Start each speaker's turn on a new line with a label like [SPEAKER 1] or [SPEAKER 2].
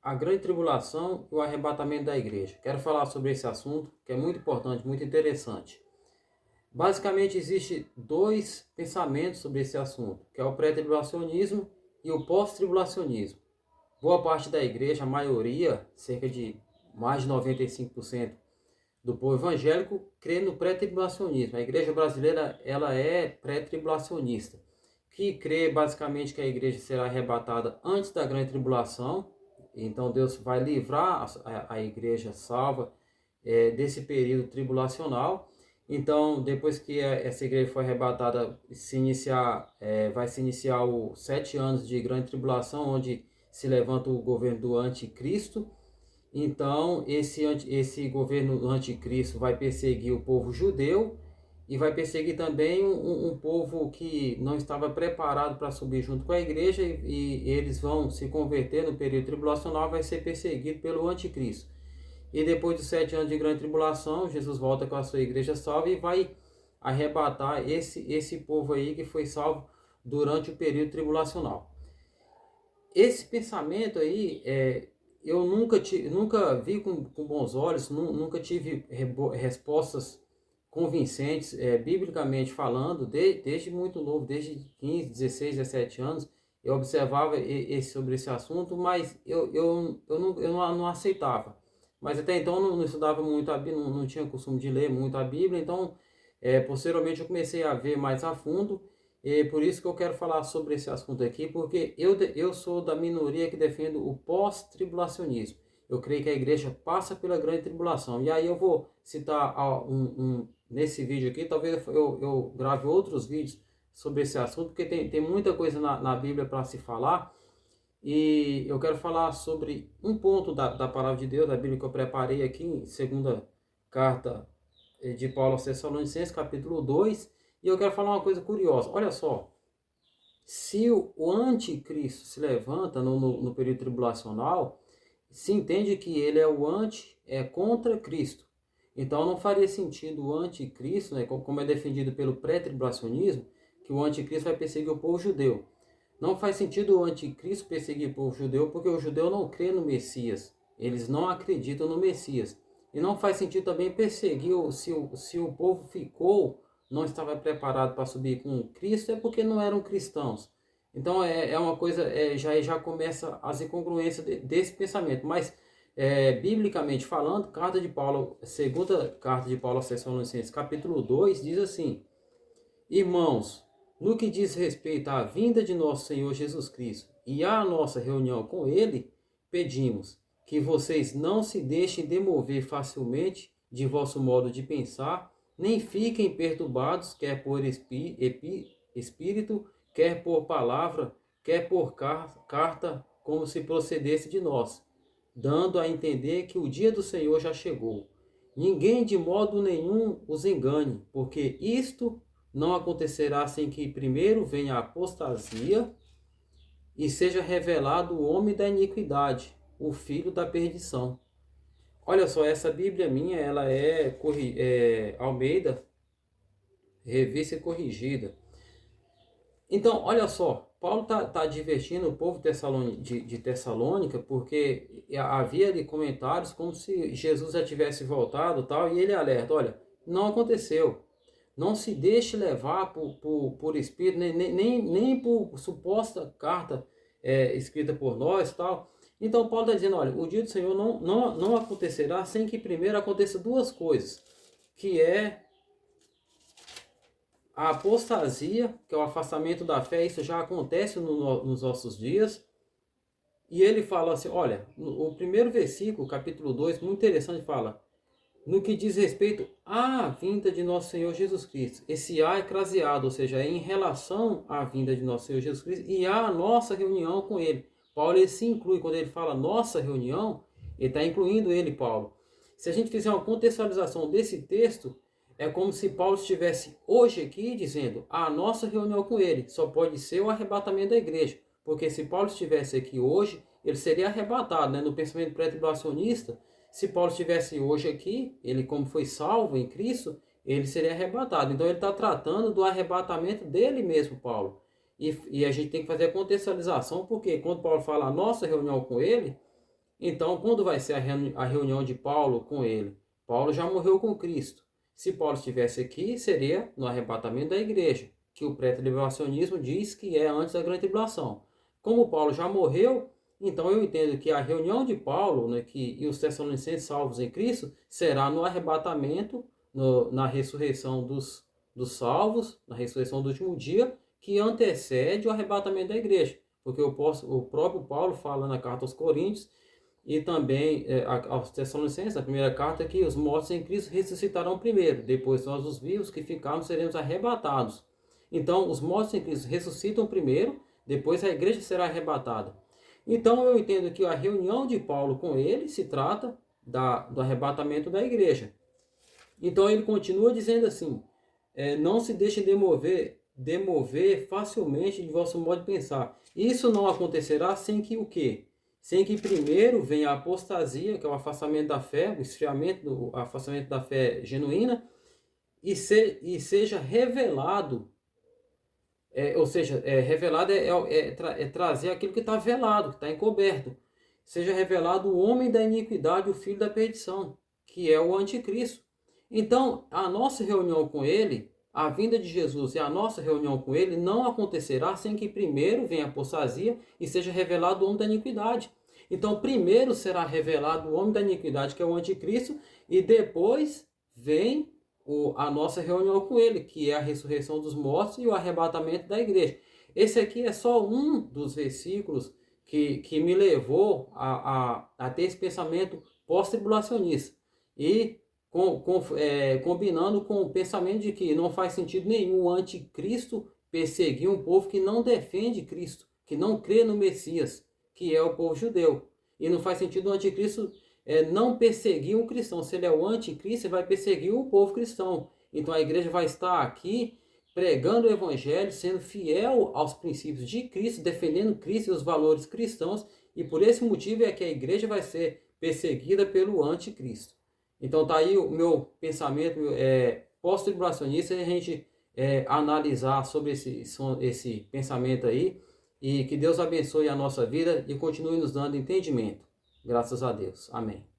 [SPEAKER 1] a grande tribulação e o arrebatamento da igreja. Quero falar sobre esse assunto, que é muito importante, muito interessante. Basicamente, existe dois pensamentos sobre esse assunto, que é o pré-tribulacionismo e o pós-tribulacionismo. Boa parte da igreja, a maioria, cerca de mais de 95% do povo evangélico, crê no pré-tribulacionismo. A igreja brasileira, ela é pré-tribulacionista, que crê basicamente que a igreja será arrebatada antes da grande tribulação. Então Deus vai livrar a igreja salva desse período tribulacional. Então, depois que essa igreja for arrebatada, vai se iniciar os 7 anos de grande tribulação, onde se levanta o governo do anticristo. Então, esse governo do anticristo vai perseguir o povo judeu e vai perseguir também um povo que não estava preparado para subir junto com a igreja, e eles vão se converter no período tribulacional, vai ser perseguido pelo anticristo. E depois dos 7 anos de grande tribulação, Jesus volta com a sua igreja salva e vai arrebatar esse povo aí que foi salvo durante o período tribulacional. Esse pensamento aí, eu nunca vi com bons olhos, nunca tive respostas convincentes, biblicamente falando, desde muito novo, desde 15, 16, 17 anos, eu observava sobre esse assunto, mas eu não aceitava. Mas até então eu não estudava muito a Bíblia, não tinha costume de ler muito a Bíblia, então posteriormente eu comecei a ver mais a fundo, e por isso que eu quero falar sobre esse assunto aqui, porque eu sou da minoria que defendo o pós-tribulacionismo. Eu creio que a igreja passa pela grande tribulação. E aí eu vou citar nesse vídeo aqui, talvez eu grave outros vídeos sobre esse assunto, porque tem muita coisa na Bíblia para se falar. E eu quero falar sobre um ponto da palavra de Deus, da Bíblia que eu preparei aqui em segunda carta de Paulo aos Tessalonicenses, capítulo 2. E eu quero falar uma coisa curiosa. Olha só, se o anticristo se levanta no período tribulacional, se entende que ele é contra Cristo. Então não faria sentido o anticristo, né, como é defendido pelo pré-tribulacionismo, que o anticristo vai perseguir o povo judeu. Não faz sentido o anticristo perseguir o povo judeu, porque o judeu não crê no Messias. Eles não acreditam no Messias. E não faz sentido também perseguir, se o povo não estava preparado para subir com Cristo, é porque não eram cristãos. Então é uma coisa, já começa as incongruências desse pensamento. Mas biblicamente falando, segunda carta de Paulo aos Tessalonicenses, capítulo 2, diz assim: Irmãos, no que diz respeito à vinda de nosso Senhor Jesus Cristo e à nossa reunião com Ele, pedimos que vocês não se deixem demover facilmente de vosso modo de pensar, nem fiquem perturbados, quer por espírito, quer por palavra, quer por carta, como se procedesse de nós, dando a entender que o dia do Senhor já chegou. Ninguém de modo nenhum os engane, porque isto não acontecerá sem que primeiro venha a apostasia e seja revelado o homem da iniquidade, o filho da perdição. Olha só, essa Bíblia minha, ela é Almeida, revista e corrigida. Então, olha só, Paulo está advertindo o povo de Tessalônica, porque havia ali comentários como se Jesus já tivesse voltado e tal, e ele alerta: olha, não aconteceu. Não se deixe levar por espírito, nem por suposta carta escrita por nós tal. Então Paulo está dizendo: olha, o dia do Senhor não acontecerá sem que primeiro aconteça duas coisas, que é a apostasia, que é o afastamento da fé. Isso já acontece nos nossos dias. E ele fala assim, olha, o primeiro versículo, capítulo 2, muito interessante, fala: no que diz respeito à vinda de nosso Senhor Jesus Cristo. Esse A é craseado, ou seja, é em relação à vinda de nosso Senhor Jesus Cristo e à nossa reunião com Ele. Paulo ele se inclui, quando ele fala nossa reunião, ele está incluindo ele, Paulo. Se a gente fizer uma contextualização desse texto, é como se Paulo estivesse hoje aqui dizendo: a nossa reunião com Ele só pode ser o arrebatamento da igreja. Porque se Paulo estivesse aqui hoje, ele seria arrebatado, né? No pensamento pré-tribulacionista, se Paulo estivesse hoje aqui, ele como foi salvo em Cristo, ele seria arrebatado. Então ele está tratando do arrebatamento dele mesmo, Paulo. E a gente tem que fazer a contextualização, porque quando Paulo fala a nossa reunião com ele, Então, quando vai ser a reunião de Paulo com ele? Paulo já morreu com Cristo. Se Paulo estivesse aqui, seria no arrebatamento da igreja, que o pré-tribulacionismo diz que é antes da grande tribulação. Como Paulo já morreu, então eu entendo que a reunião de Paulo, né, e os tessalonicenses salvos em Cristo será no arrebatamento, na ressurreição dos salvos, na ressurreição do último dia, que antecede o arrebatamento da igreja. Porque o próprio Paulo fala na carta aos Coríntios e também aos Tessalonicenses, na primeira carta, que os mortos em Cristo ressuscitarão primeiro, depois nós os vivos que ficarmos seremos arrebatados. Então, os mortos em Cristo ressuscitam primeiro, depois a igreja será arrebatada. Então, eu entendo que a reunião de Paulo com ele se trata do arrebatamento da igreja. Então, ele continua dizendo assim, não se deixem demover facilmente de vosso modo de pensar. Isso não acontecerá sem que o quê? Sem que primeiro venha a apostasia, que é o afastamento da fé, o esfriamento, o afastamento da fé genuína, e seja revelado, revelado é trazer aquilo que está velado, que está encoberto. Seja revelado o homem da iniquidade, o filho da perdição, que é o anticristo. Então, a nossa reunião com ele, a vinda de Jesus e a nossa reunião com ele não acontecerá sem que primeiro venha a apostasia e seja revelado o homem da iniquidade. Então, primeiro será revelado o homem da iniquidade, que é o anticristo, e depois vem a nossa reunião com ele, que é a ressurreição dos mortos e o arrebatamento da igreja. Esse aqui é só um dos versículos que me levou a ter esse pensamento pós-tribulacionista. E combinando com o pensamento de que não faz sentido nenhum o anticristo perseguir um povo que não defende Cristo, que não crê no Messias, que é o povo judeu. E não faz sentido o anticristo não perseguir um cristão. Se ele é o anticristo, ele vai perseguir o povo cristão. Então a igreja vai estar aqui pregando o evangelho, sendo fiel aos princípios de Cristo, defendendo Cristo e os valores cristãos, e por esse motivo é que a igreja vai ser perseguida pelo anticristo. Então está aí o meu pensamento pós-tribulacionista, a gente analisar sobre esse pensamento aí, e que Deus abençoe a nossa vida e continue nos dando entendimento. Graças a Deus. Amém.